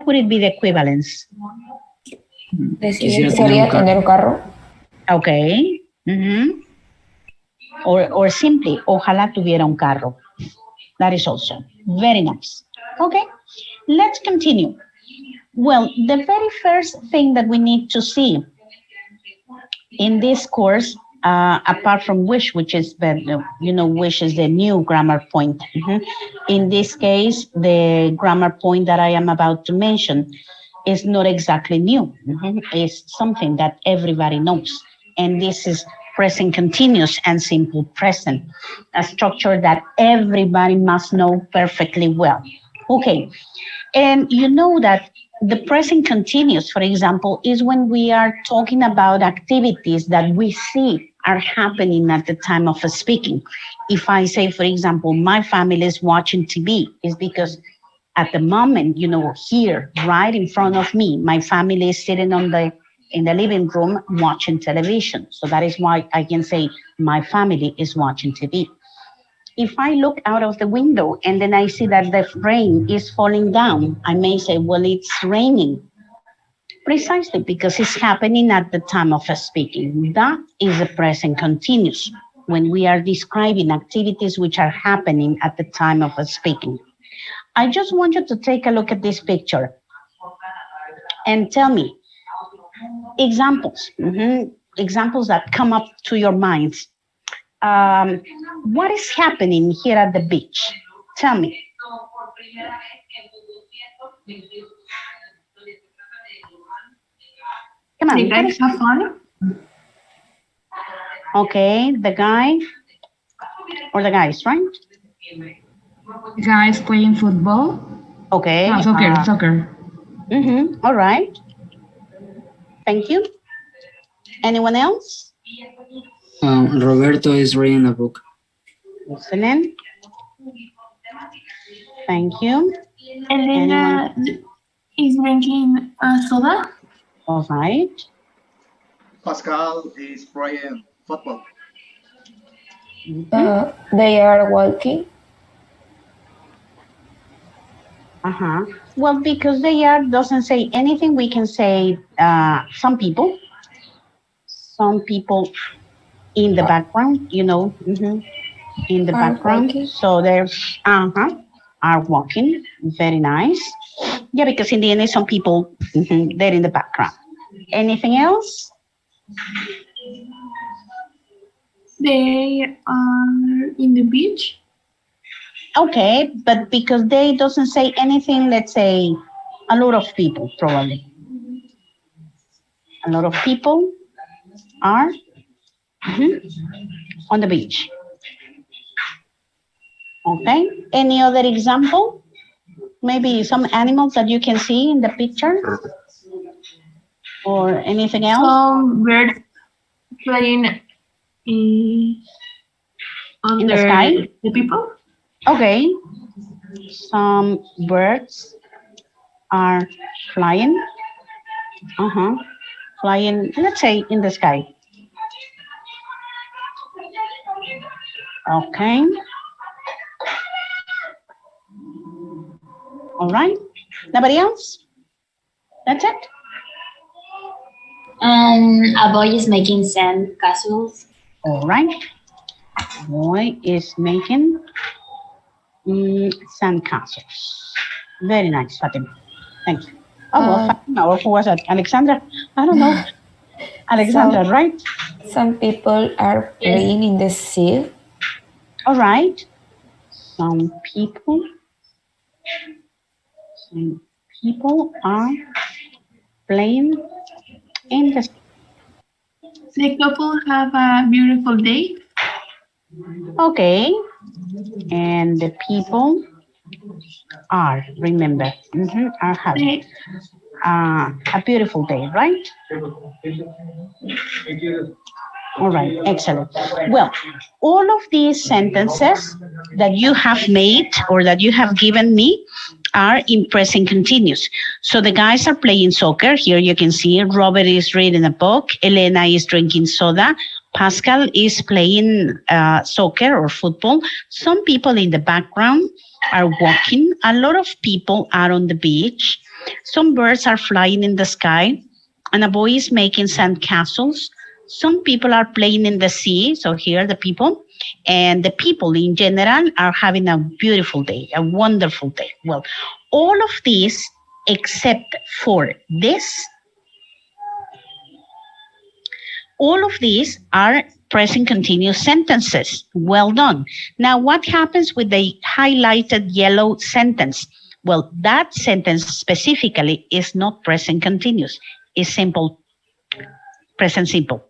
would it be the equivalence? Sería tener un carro. Okay. Or simply, ojalá tuviera un carro. That is also very nice. Okay, let's continue. Well, the very first thing that we need to see in this course, apart from wish, which is, wish is the new grammar point. In this case, the grammar point that I am about to mention is not exactly new. It's something that everybody knows. And this is present continuous and simple present, a structure that everybody must know perfectly well. Okay, and you know that the present continuous, for example, is when we are talking about activities that we see are happening at the time of speaking. If I say, for example, my family is watching TV, it's because at the moment, here, right in front of me, my family is sitting in the living room watching television. So that is why I can say my family is watching TV. If I look out of the window and then I see that the rain is falling down, I may say, well, it's raining. Precisely because it's happening at the time of speaking. That is the present continuous when we are describing activities which are happening at the time of speaking. I just want you to take a look at this picture and tell me examples, examples that come up to your minds. What is happening here at the beach? Tell me. Come on. The guys have fun. Okay, the guy or the guys, right? The guys playing football. Okay. Soccer. All right. Thank you. Anyone else? Roberto is reading a book. Excellent. Thank you. Elena is drinking soda. All right. Pascal is playing football. They are walking. Well, because they are doesn't say anything, we can say some people in the background, in the background. Walking. So there's are walking. Very nice. Yeah, because in the end, some people they're in the background. Anything else? They are in the beach. Okay, but because they doesn't say anything, let's say a lot of people, probably. A lot of people are on the beach. Okay, any other example? Maybe some animals that you can see in the picture? Or anything else? Some birds playing In the sky? The people. Okay, some birds are flying. Flying, let's say in the sky. Okay. All right. Nobody else? That's it? A boy is making sand castles. All right. Boy is making sand castles. Very nice, Fatima. Thank you. Well, Fatima, or who was that? Alexandra? I don't know. Alexandra, right? Some people are playing in the sea. All right. Some people are playing in the sea. The couple have a beautiful day. Okay. And the people are, remember, are having a beautiful day, right? All right, excellent. Well, all of these sentences that you have made or that you have given me are in present continuous. So the guys are playing soccer. Here you can see Robert is reading a book. Elena is drinking soda. Pascal is playing soccer or football. Some people in the background are walking. A lot of people are on the beach. Some birds are flying in the sky, and a boy is making sand castles. Some people are playing in the sea. So here are the people. And the people in general are having a beautiful day, a wonderful day. Well, all of these, except for this, all of these are present continuous sentences. Well done. Now, what happens with the highlighted yellow sentence? Well, that sentence specifically is not present continuous. It's simple, present simple.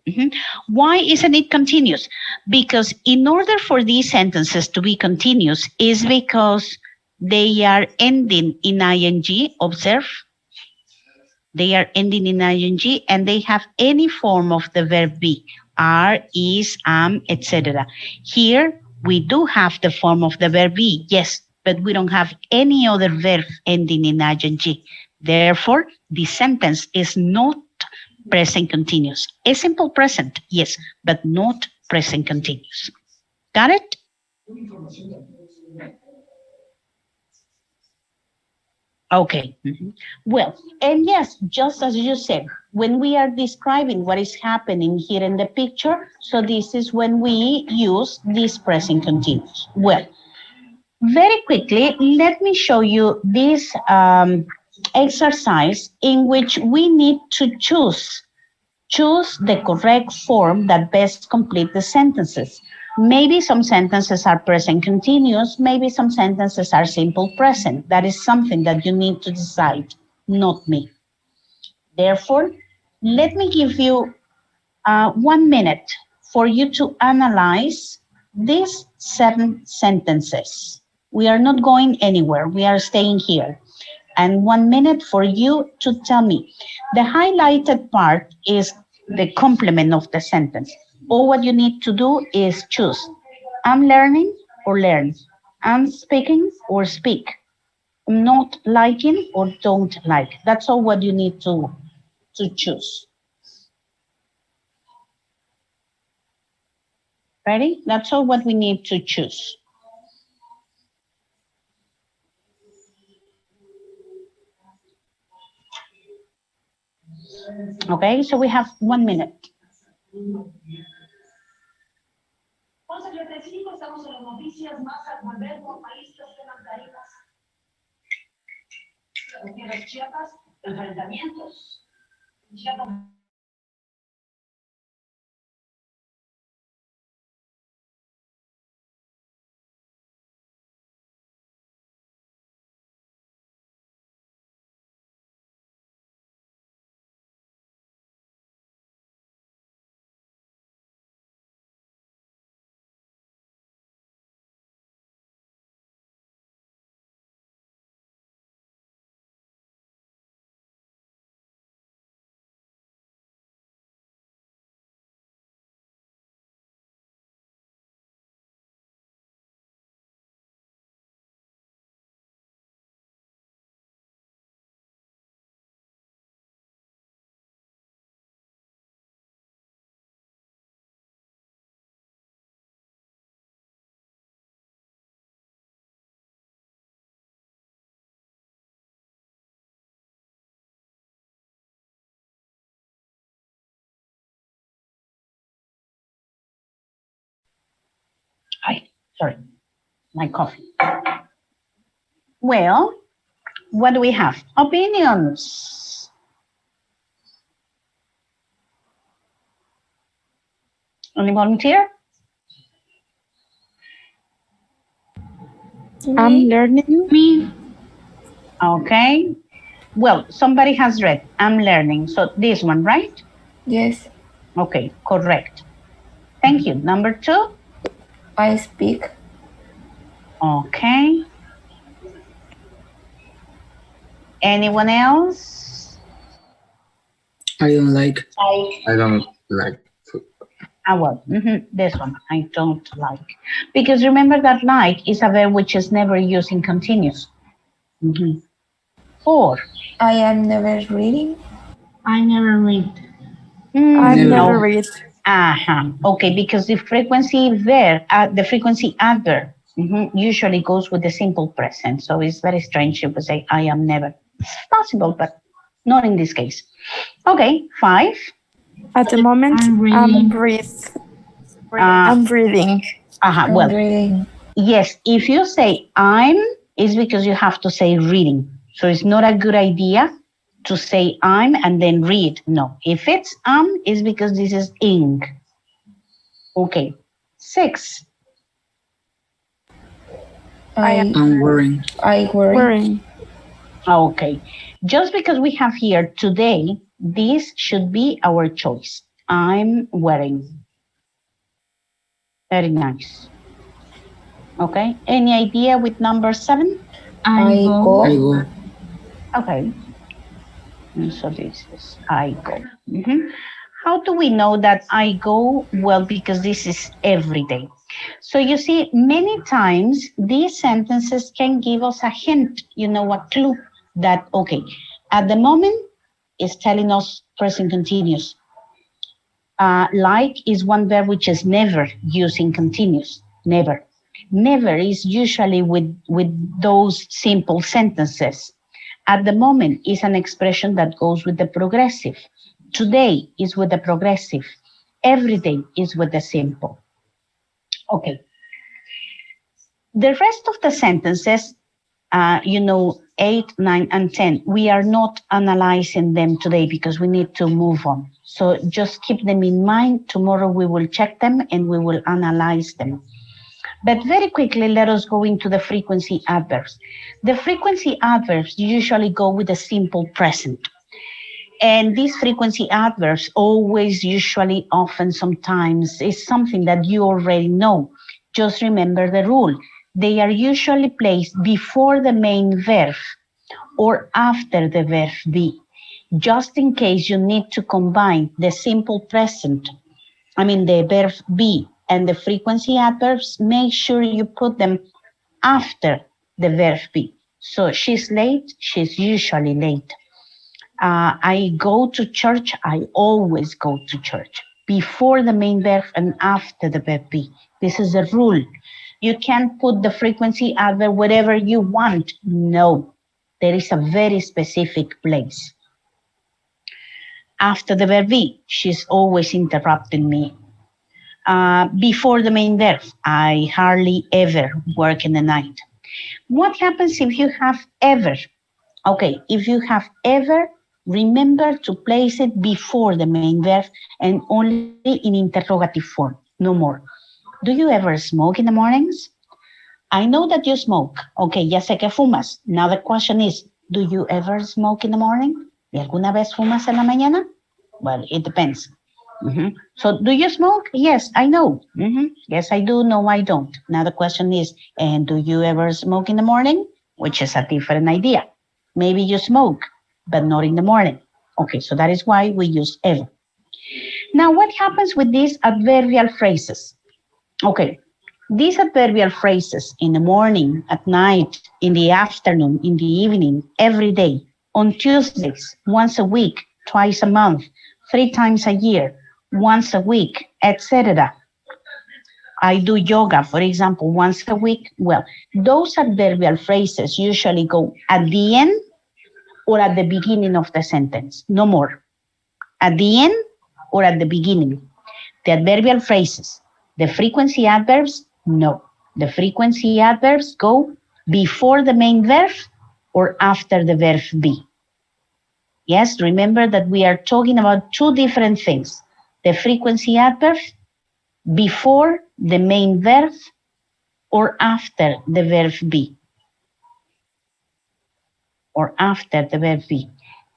Why isn't it continuous? Because in order for these sentences to be continuous is because they are ending in ing, observe. They are ending in ing and they have any form of the verb be, are, is, am, etc. Here, we do have the form of the verb be, yes, but we don't have any other verb ending in ing. Therefore, the sentence is not present continuous. A simple present, yes, but not present continuous. Got it? Okay. Well, and yes, just as you said, when we are describing what is happening here in the picture, so this is when we use this present continuous. Well, very quickly, let me show you this exercise in which we need to choose the correct form that best complete the sentences. Maybe some sentences are present continuous, maybe some sentences are simple present. That is something that you need to decide, not me. Therefore, let me give you 1 minute for you to analyze these 7 sentences. We are not going anywhere, we are staying here. And 1 minute for you to tell me. The highlighted part is the complement of the sentence. All what you need to do is choose. I'm learning or learn. I'm speaking or speak. I'm not liking or don't like. That's all what you need to choose. Ready? That's all what we need to choose. Okay, so we have 1 minute. Sorry, my coffee. Well, what do we have? Opinions. Any volunteer? I'm learning. Me. Okay. Well, somebody has read, I'm learning. So this one, right? Yes, Okay, correct. Thank you. Number 2? I speak. Okay. Anyone else? I don't like. I don't like food. Well, this one, I don't like. Because remember that like is a verb which is never used in continuous. 4. I am never reading. I never read. I Never. never read. Okay, because the frequency verb, the frequency adverb, usually goes with the simple present. So it's very strange if we say I am never. It's possible, but not in this case. Okay, 5. At the moment, I'm I'm reading. I'm reading. Well, reading. yes, if you say I'm, it's because you have to say reading. So it's not a good idea to say I'm and then read. No, if it's it's because this is ing. Okay, 6. I'm wearing. I worry. Wearing. Okay, just because we have here today, this should be our choice. I'm wearing. Very nice. Okay, any idea with number 7? I go. I go. Okay. So this is I go. How do we know that I go? Well, because this is every day. So you see, many times these sentences can give us a hint, a clue that, okay, at the moment it's telling us present continuous. Like is one verb which is never using continuous, never. Never is usually with those simple sentences. At the moment is an expression that goes with the progressive. Today is with the progressive. Every day is with the simple. Okay. The rest of the sentences, 8, 9, and 10, we are not analyzing them today because we need to move on. So just keep them in mind. Tomorrow we will check them and we will analyze them. But very quickly, let us go into the frequency adverbs. The frequency adverbs usually go with a simple present. And these frequency adverbs always, usually, often, sometimes is something that you already know. Just remember the rule. They are usually placed before the main verb or after the verb be. Just in case you need to combine the simple present, the verb be and the frequency adverbs, make sure you put them after the verb be. So she's late, she's usually late. I go to church, I always go to church. Before the main verb and after the verb be. This is a rule. You can't put the frequency adverb wherever you want. No, there is a very specific place. After the verb be, she's always interrupting me. Before the main verb, I hardly ever work in the night. What happens if you have ever? Okay, if you have ever, remember to place it before the main verb and only in interrogative form, no more. Do you ever smoke in the mornings? I know that you smoke. Okay, ya sé que fumas. Now the question is, do you ever smoke in the morning? ¿Y alguna vez fumas en la mañana? Well, it depends. So do you smoke? Yes, I know. Yes, I do. No, I don't. Now the question is, and do you ever smoke in the morning? Which is a different idea. Maybe you smoke, but not in the morning. Okay, so that is why we use ever. Now, what happens with these adverbial phrases? Okay, these adverbial phrases in the morning, at night, in the afternoon, in the evening, every day, on Tuesdays, once a week, twice a month, 3 times a year, once a week, etc. I do yoga, for example, once a week. Well, those adverbial phrases usually go at the end or at the beginning of the sentence, no more. At the end or at the beginning. The adverbial phrases, the frequency adverbs, no. The frequency adverbs go before the main verb or after the verb be. Yes, remember that we are talking about 2 different things. The frequency adverb before the main verb or after the verb be. Or after the verb be.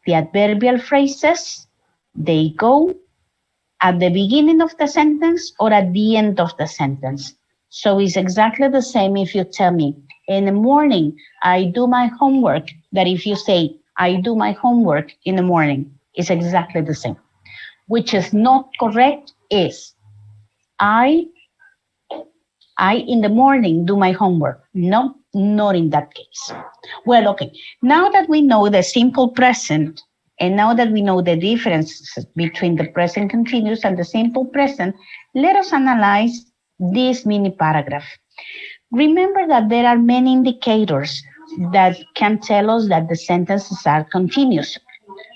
The adverbial phrases, they go at the beginning of the sentence or at the end of the sentence. So it's exactly the same if you tell me, in the morning, I do my homework, that if you say, I do my homework in the morning, it's exactly the same. Which is not correct is, I in the morning do my homework. No, not in that case. Well, okay, now that we know the simple present, and now that we know the differences between the present continuous and the simple present, let us analyze this mini paragraph. Remember that there are many indicators that can tell us that the sentences are continuous.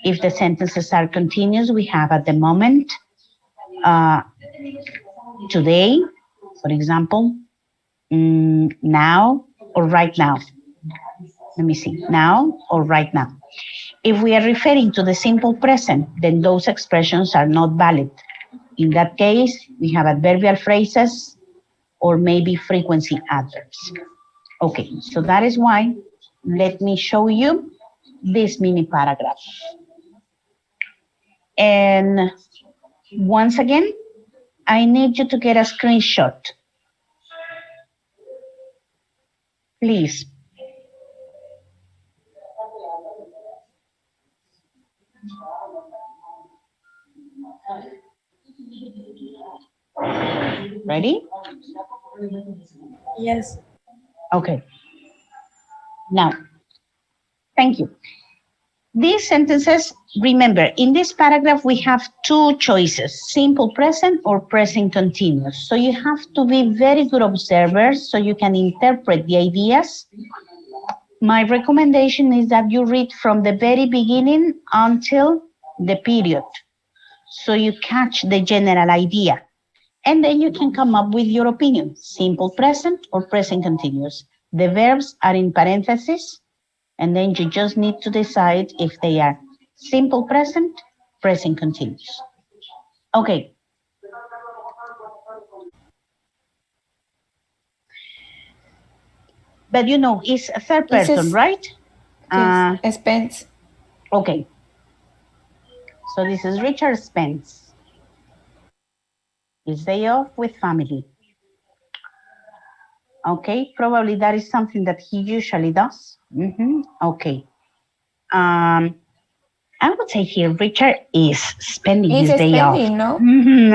If the sentences are continuous, we have at the moment, today, for example, now or right now. Let me see, now or right now. If we are referring to the simple present, then those expressions are not valid. In that case, we have adverbial phrases or maybe frequency adverbs. Okay, so that is why, let me show you this mini paragraph. And once again, I need you to get a screenshot. Please. Ready? Yes. Okay. Now, thank you. These sentences, remember, in this paragraph, we have two choices, simple present or present continuous. So you have to be very good observers so you can interpret the ideas. My recommendation is that you read from the very beginning until the period, so you catch the general idea. And then you can come up with your opinion, simple present or present continuous. The verbs are in parentheses, and then you just need to decide if they are simple present, present continuous. Okay. But you know, it's a third person, right? Yes, Spence. Okay. So this is Richard Spence. His day off with family. Okay, probably that is something that he usually does. Okay. I would say here Richard is spending his day off. No?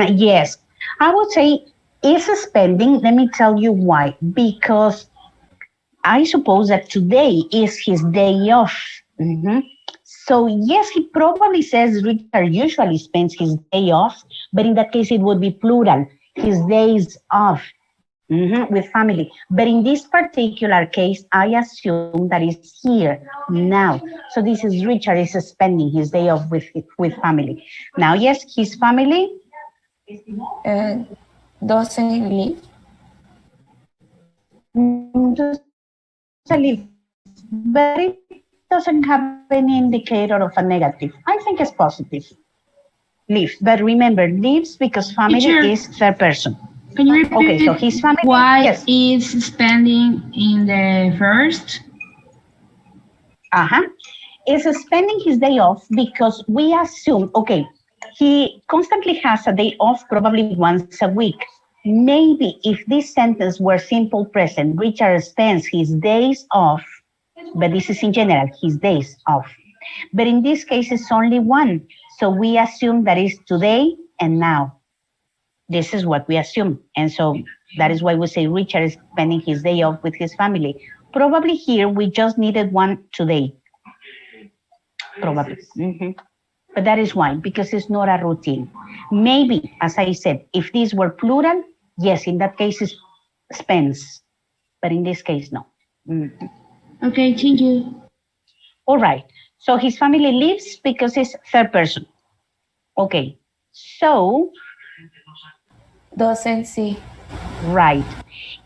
Yes, I would say is spending. Let me tell you why. Because I suppose that today is his day off. So yes, he probably says Richard usually spends his day off, but in that case it would be plural, his days off. With family. But in this particular case, I assume that it's here now. So this is Richard is spending his day off with family. Now, yes, his family doesn't live. Doesn't live, but it doesn't have any indicator of a negative. I think it's positive. Live, but remember, lives because family Teacher, is third person. Can you repeat Okay, so his family. why Yes. is spending in the first? Is spending his day off because we assume, okay, he constantly has a day off probably once a week. Maybe if this sentence were simple present, Richard spends his days off, but this is in general, his days off. But in this case, it's only one. So we assume that is today and now. This is what we assume. And so that is why we say Richard is spending his day off with his family. Probably here, we just needed one today. Probably. But that is why, because it's not a routine. Maybe, as I said, if these were plural, yes, in that case, it's spends. But in this case, no. Okay, thank you. All right. So his family lives because it's third person. Okay. So doesn't see. Right.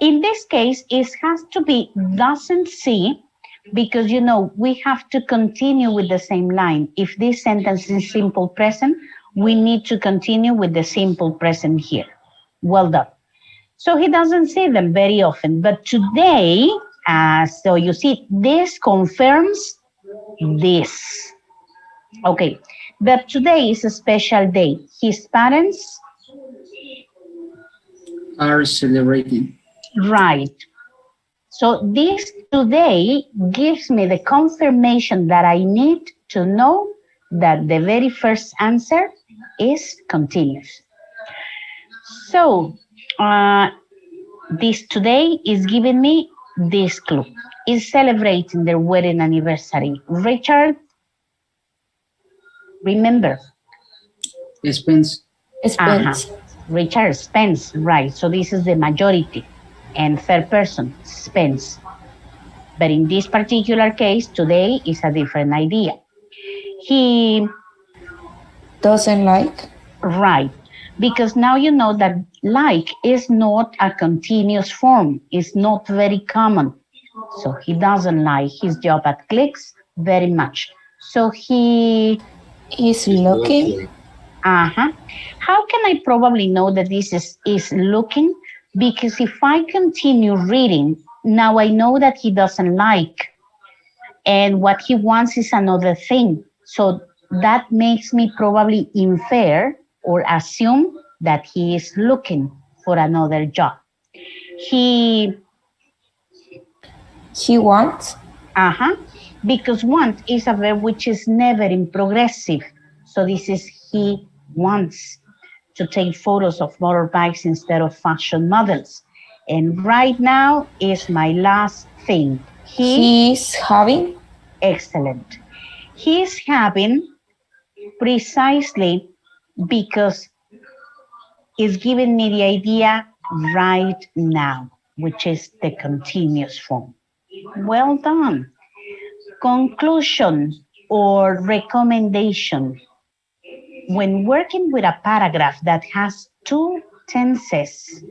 In this case, it has to be doesn't see because, you know, we have to continue with the same line. If this sentence is simple present, we need to continue with the simple present here. Well done. So he doesn't see them very often, but today, so you see, this confirms this. Okay, but today is a special day. His parents are celebrating. Right. So this today gives me the confirmation that I need to know that the very first answer is continuous. So this today is giving me this clue. Is celebrating their wedding anniversary. Richard, remember. Spends. Richard spends, right. So this is the majority. And third person, spends. But in this particular case, today is a different idea. He, Doesn't like. right, because now you know that like is not a continuous form. It's not very common. So he doesn't like his job at Clicks very much. So he, Is looking. how can I probably know that this is looking? Because if I continue reading, now I know that he doesn't like, and what he wants is another thing. So that makes me probably infer or assume that he is looking for another job. He wants. Because want is a verb which is never in progressive. So this is he wants to take photos of motorbikes instead of fashion models. And right now is my last thing. He's having. Excellent. He's having precisely because it's giving me the idea right now, which is the continuous form. Well done. Conclusion or recommendation. When working with a paragraph that has two tenses,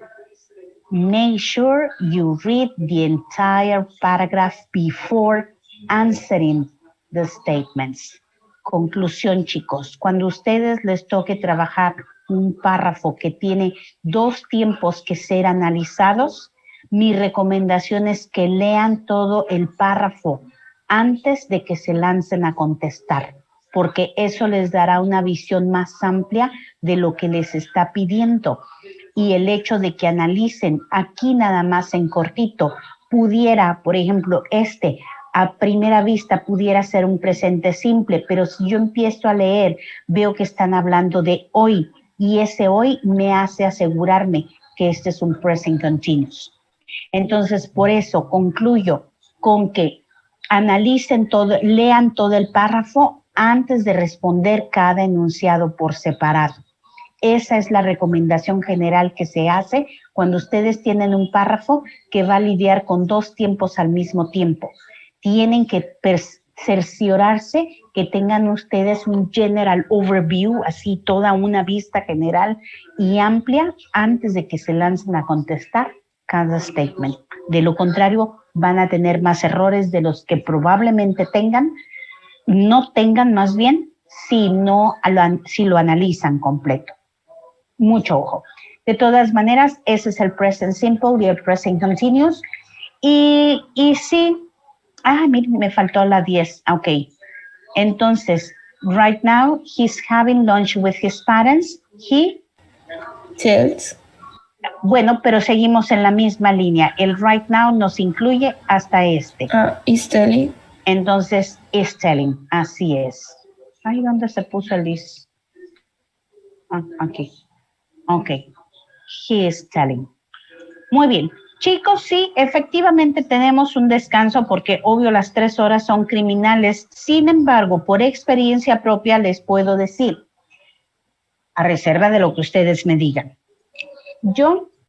make sure you read the entire paragraph before answering the statements. Conclusión, chicos, cuando ustedes les toque trabajar un párrafo que tiene dos tiempos que ser analizados, mi recomendación es que lean todo el párrafo antes de que se lancen a contestar, porque eso les dará una visión más amplia de lo que les está pidiendo. Y el hecho de que analicen aquí nada más en cortito, pudiera, por ejemplo, a primera vista pudiera ser un presente simple, pero si yo empiezo a leer, veo que están hablando de hoy, y ese hoy me hace asegurarme que este es un present continuous. Entonces, por eso concluyo con que analicen todo, lean todo el párrafo antes de responder cada enunciado por separado. Esa es la recomendación general que se hace cuando ustedes tienen un párrafo que va a lidiar con dos tiempos al mismo tiempo. Tienen que cerciorarse que tengan ustedes un general overview, así toda una vista general y amplia antes de que se lancen a contestar cada statement. De lo contrario, van a tener más errores de los que probablemente no tengan más bien, si lo analizan completo. Mucho ojo. De todas maneras, ese es el present simple y el present continuous. Y sí, me faltó la 10. Ok. Entonces, right now, he's having lunch with his parents. He tells. Bueno, pero seguimos en la misma línea. El right now nos incluye hasta este. Is telling. Entonces, is telling. Así es. ¿Dónde se puso el is? Aquí. Ok. He is telling. Muy bien. Chicos, sí, efectivamente tenemos un descanso porque obvio las 3 horas son criminales. Sin embargo, por experiencia propia les puedo decir, a reserva de lo que ustedes me digan. Yo